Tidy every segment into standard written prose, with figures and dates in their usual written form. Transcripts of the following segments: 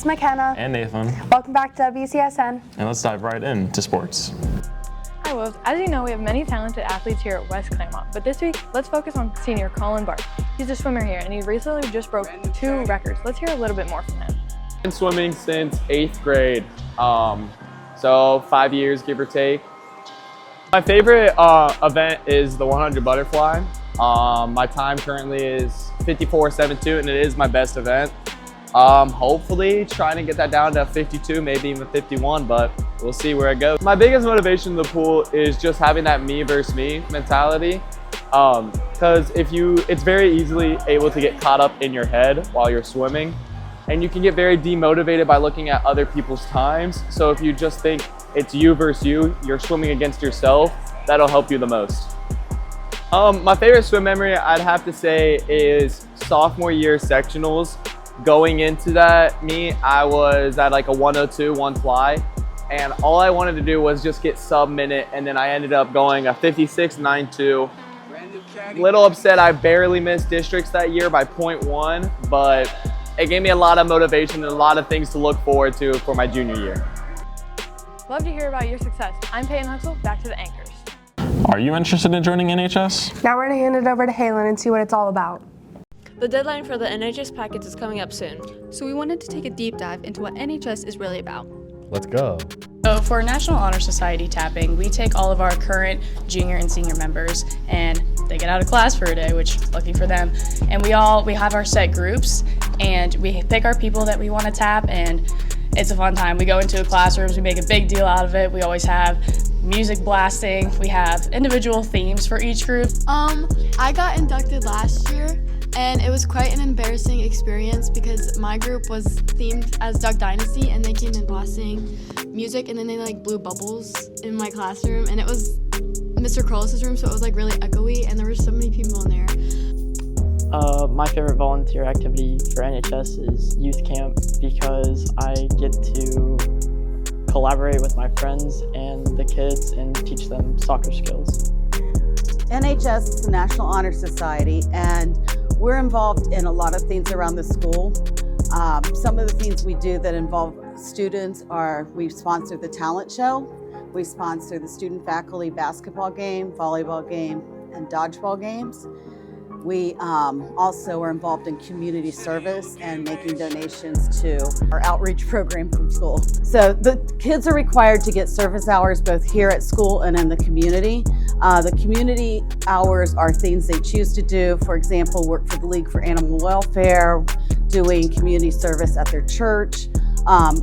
It's McKenna. And Nathan. Welcome back to WCSN. And let's dive right into sports. Hi Wolves, as you know we have many talented athletes here at West Clermont, but this week let's focus on senior Colin Bart. He's a swimmer here and he recently just broke 2 records. Let's hear a little bit more from him. I've been swimming since 8th grade, so 5 years give or take. My favorite event is the 100 butterfly. My time currently is 54.72 and it is my best event. Hopefully trying to get that down to 52, maybe even 51, but we'll see where it goes. My biggest motivation in the pool is just having that me versus me mentality. Because it's very easily able to get caught up in your head while you're swimming, and you can get very demotivated by looking at other people's times. So if you just think it's you versus you, you're swimming against yourself, that'll help you the most. My favorite swim memory I'd have to say is sophomore year sectionals. Going into that I was at like a 102, 1 fly, and all I wanted to do was just get sub-minute, and then I ended up going a 56.92. Little upset I barely missed districts that year by 0.1, but it gave me a lot of motivation and a lot of things to look forward to for my junior year. Love to hear about your success. I'm Peyton Huxell, back to the anchors. Are you interested in joining NHS? Now we're going to hand it over to Halen and see what it's all about. The deadline for the NHS package is coming up soon. So we wanted to take a deep dive into what NHS is really about. Let's go. So for National Honor Society tapping, we take all of our current junior and senior members and they get out of class for a day, which lucky for them. And we have our set groups and we pick our people that we want to tap, and it's a fun time. We go into classrooms, we make a big deal out of it. We always have music blasting. We have individual themes for each group. I got inducted last year. And it was quite an embarrassing experience because my group was themed as Duck Dynasty and they came in blasting music and then they blew bubbles in my classroom, and it was Mr. Crowley's room, so it was really echoey and there were so many people in there. My favorite volunteer activity for NHS is youth camp because I get to collaborate with my friends and the kids and teach them soccer skills. NHS is the National Honor Society, and we're involved in a lot of things around the school. Some of the things we do that involve students are we sponsor the talent show, we sponsor the student faculty basketball game, volleyball game, and dodgeball games. We also are involved in community service and making donations to our outreach program from school. So the kids are required to get service hours both here at school and in the community. The community hours are things they choose to do. For example, work for the League for Animal Welfare, doing community service at their church,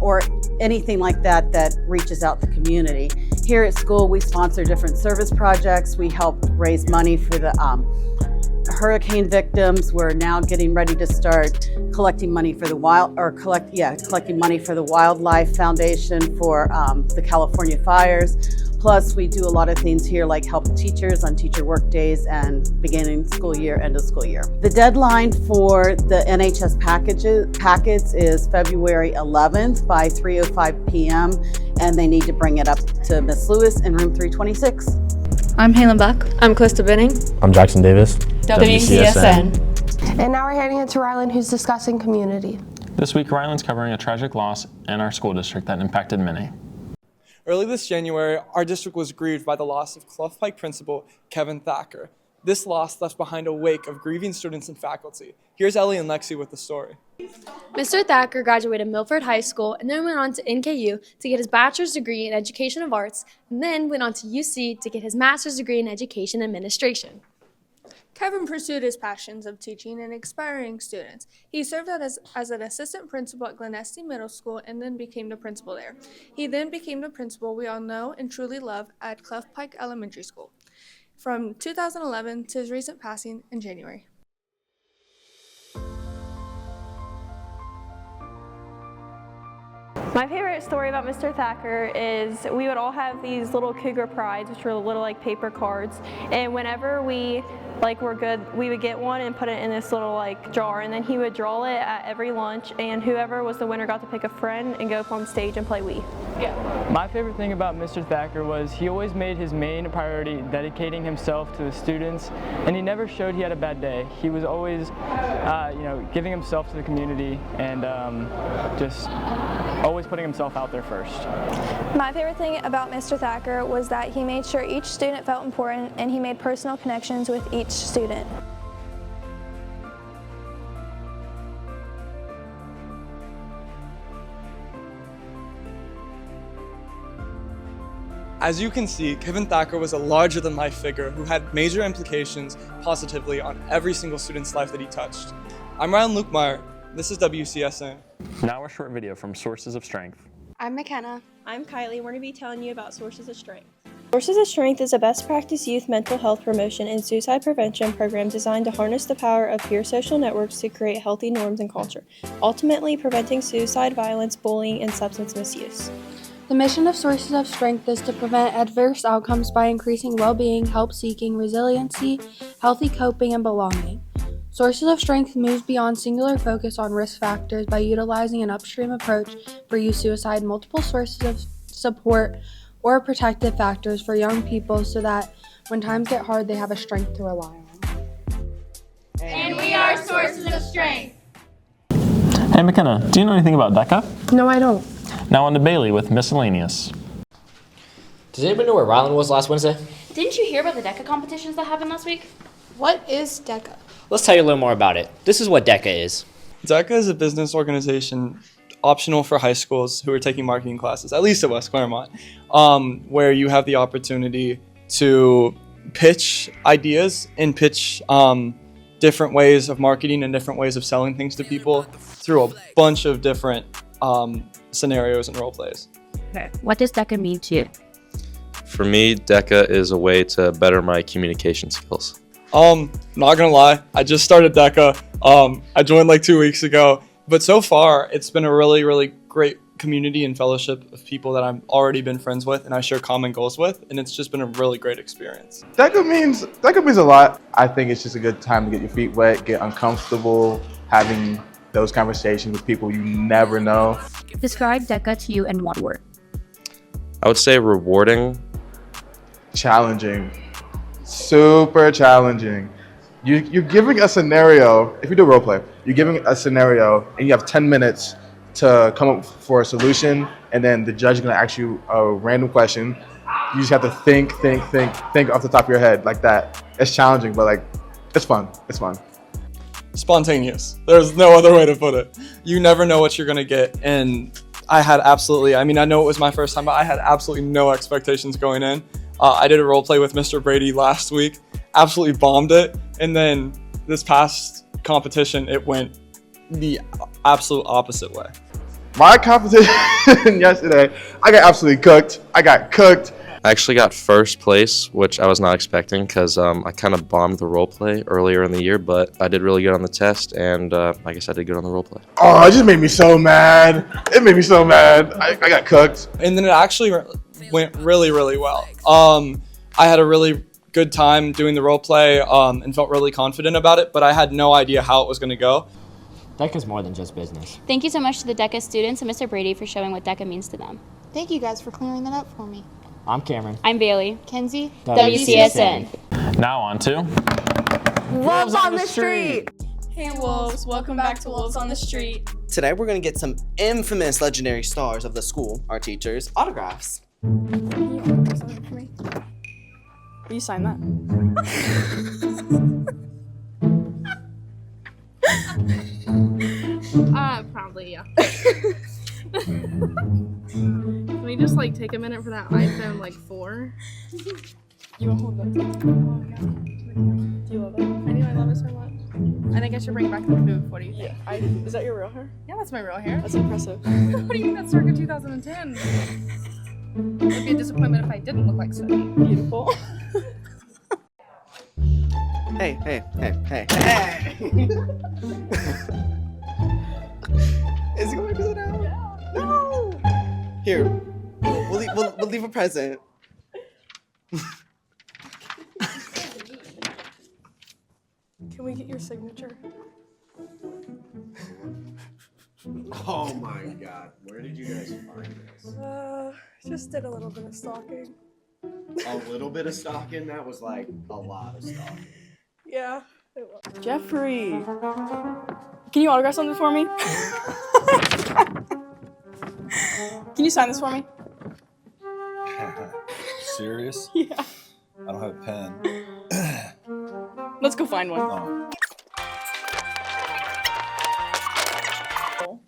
or anything like that that reaches out to the community. Here at school, we sponsor different service projects. We help raise money for the hurricane victims. We're now getting ready to start collecting money for the collecting money for the Wildlife Foundation for the California fires. Plus, we do a lot of things here like help teachers on teacher work days and beginning school year, end of school year. The deadline for the NHS packets is February 11th by 3:05 p.m. and they need to bring it up to Miss Lewis in room 326. I'm Halen Buck. I'm Calista Binning. I'm Jackson Davis. WCSN. And now we're handing it to Rylan, who's discussing community. This week, Ryland's covering a tragic loss in our school district that impacted many. Early this January, our district was grieved by the loss of Clough Pike principal Kevin Thacker. This loss left behind a wake of grieving students and faculty. Here's Ellie and Lexi with the story. Mr. Thacker graduated Milford High School and then went on to NKU to get his bachelor's degree in Education of Arts, and then went on to UC to get his master's degree in Education Administration. Kevin pursued his passions of teaching and inspiring students. He served as an assistant principal at Glenesty Middle School and then became the principal there. He then became the principal we all know and truly love at Clough Pike Elementary School from 2011 to his recent passing in January. My favorite story about Mr. Thacker is we would all have these little cougar prides, which were little like paper cards, and whenever we were good, we would get one and put it in this little like jar, and then he would draw it at every lunch, and whoever was the winner got to pick a friend and go up on stage and play Wii. My favorite thing about Mr. Thacker was he always made his main priority dedicating himself to the students, and he never showed he had a bad day. He was always, giving himself to the community and just always putting himself out there first. My favorite thing about Mr. Thacker was that he made sure each student felt important and he made personal connections with each student. As you can see, Kevin Thacker was a larger-than-life figure who had major implications positively on every single student's life that he touched. I'm Ryan Lukemeyer. This is WCSN. Now a short video from Sources of Strength. I'm McKenna. I'm Kylie. We're going to be telling you about Sources of Strength. Sources of Strength is a best practice youth mental health promotion and suicide prevention program designed to harness the power of peer social networks to create healthy norms and culture, ultimately preventing suicide, violence, bullying, and substance misuse. The mission of Sources of Strength is to prevent adverse outcomes by increasing well-being, help-seeking, resiliency, healthy coping, and belonging. Sources of Strength moves beyond singular focus on risk factors by utilizing an upstream approach for youth suicide, multiple sources of support, or protective factors for young people so that when times get hard, they have a strength to rely on. And we are Sources of Strength. Hey McKenna, do you know anything about DECA? No, I don't. Now on to Bailey with Miscellaneous. Does anybody know where Ryland was last Wednesday? Didn't you hear about the DECA competitions that happened last week? What is DECA? Let's tell you a little more about it. This is what DECA is. DECA is a business organization optional for high schools who are taking marketing classes, at least at West Clermont, where you have the opportunity to pitch ideas and pitch different ways of marketing and different ways of selling things to people through a bunch of different scenarios and role plays. Okay. What does DECA mean to you? For me, DECA is a way to better my communication skills. Not gonna lie, I just started DECA. I joined like 2 weeks ago, but so far it's been a really, really great community and fellowship of people that I've already been friends with and I share common goals with, and it's just been a really great experience. DECA means a lot. I think it's just a good time to get your feet wet, get uncomfortable, having those conversations with people you never know. Describe DECA to you in one word. I would say rewarding. Challenging. Super challenging. You're giving a scenario, if you do role play, you're giving a scenario and you have 10 minutes to come up for a solution, and then the judge is gonna ask you a random question. You just have to think off the top of your head like that. It's challenging, but it's fun. It's fun. Spontaneous. There's no other way to put it. You never know what you're gonna get, and I know it was my first time, but I had absolutely no expectations going in. I did a role play with Mr. Brady last week, absolutely bombed it, and then this past competition, it went the absolute opposite way. My competition yesterday, I got absolutely cooked. I got cooked. I actually got first place, which I was not expecting because I kind of bombed the role play earlier in the year, but I did really good on the test, and I guess I did good on the role play. Oh, it just made me so mad. It made me so mad. I got cooked. And then it actually went really, really well. I had a really good time doing the role play and felt really confident about it, but I had no idea how it was going to go. DECA's more than just business. Thank you so much to the DECA students and Mr. Brady for showing what DECA means to them. Thank you guys for clearing that up for me. I'm Cameron. I'm Bailey. Kenzie. WCSN. Now on to Wolves on the Street. Hey Wolves, welcome back to Wolves on the Street. Today we're going to get some infamous legendary stars of the school, our teachers, autographs. Will you sign that? Probably, yeah. Can we just take a minute for that iPhone 4? You want to hold that? Oh, yeah. Do you love it? I do, I love it so much. I think I should bring back the poof. What do you think? Yeah. Is that your real hair? Yeah, that's my real hair. That's impressive. What do you think? That's circa 2010. It would be a disappointment if I didn't look like Sophie. Beautiful. Hey. Is it going to go down? No! Here, we'll leave a present. Can we get your signature? Oh my god, where did you guys find this? Just did a little bit of stalking. A little bit of stalking? That was like a lot of stalking. Yeah, it was. Jeffrey, can you autograph something for me? Can you sign this for me? Serious? Yeah. I don't have a pen. Let's go find one. Oh.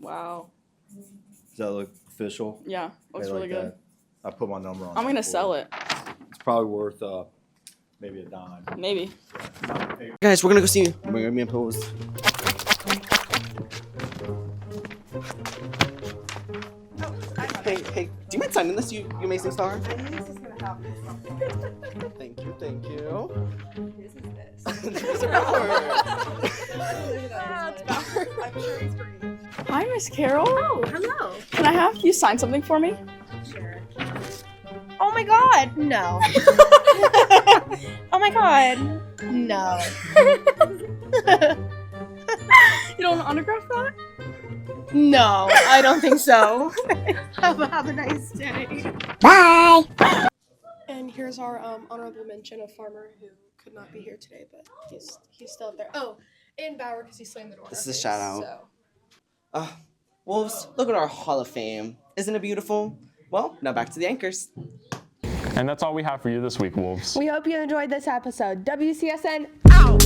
Wow. Does that look official? Yeah, looks They really like good. that? I put my number on. I'm gonna sell it. It's probably worth maybe a dime. Maybe. Guys, we're gonna go see. We're gonna be in pose. Hey, do you mind signing this, you amazing star? I knew this was gonna happen. Thank you. This is this. These are ours. I'm sure he's great. Hi, Miss Carol. Oh, hello. Can I have you sign something for me? Sure. Oh my god, no. Oh my god, no. You don't want to autograph that? No, I don't think so. Have a nice day. Bye! And here's our honorable mention, a farmer who could not be here today, but he's still up there. Oh, and Bauer, because he slammed the door. This is a shout out. Wolves, look at our Hall of Fame. Isn't it beautiful? Well, now back to the anchors. And that's all we have for you this week, Wolves. We hope you enjoyed this episode. WCSN out!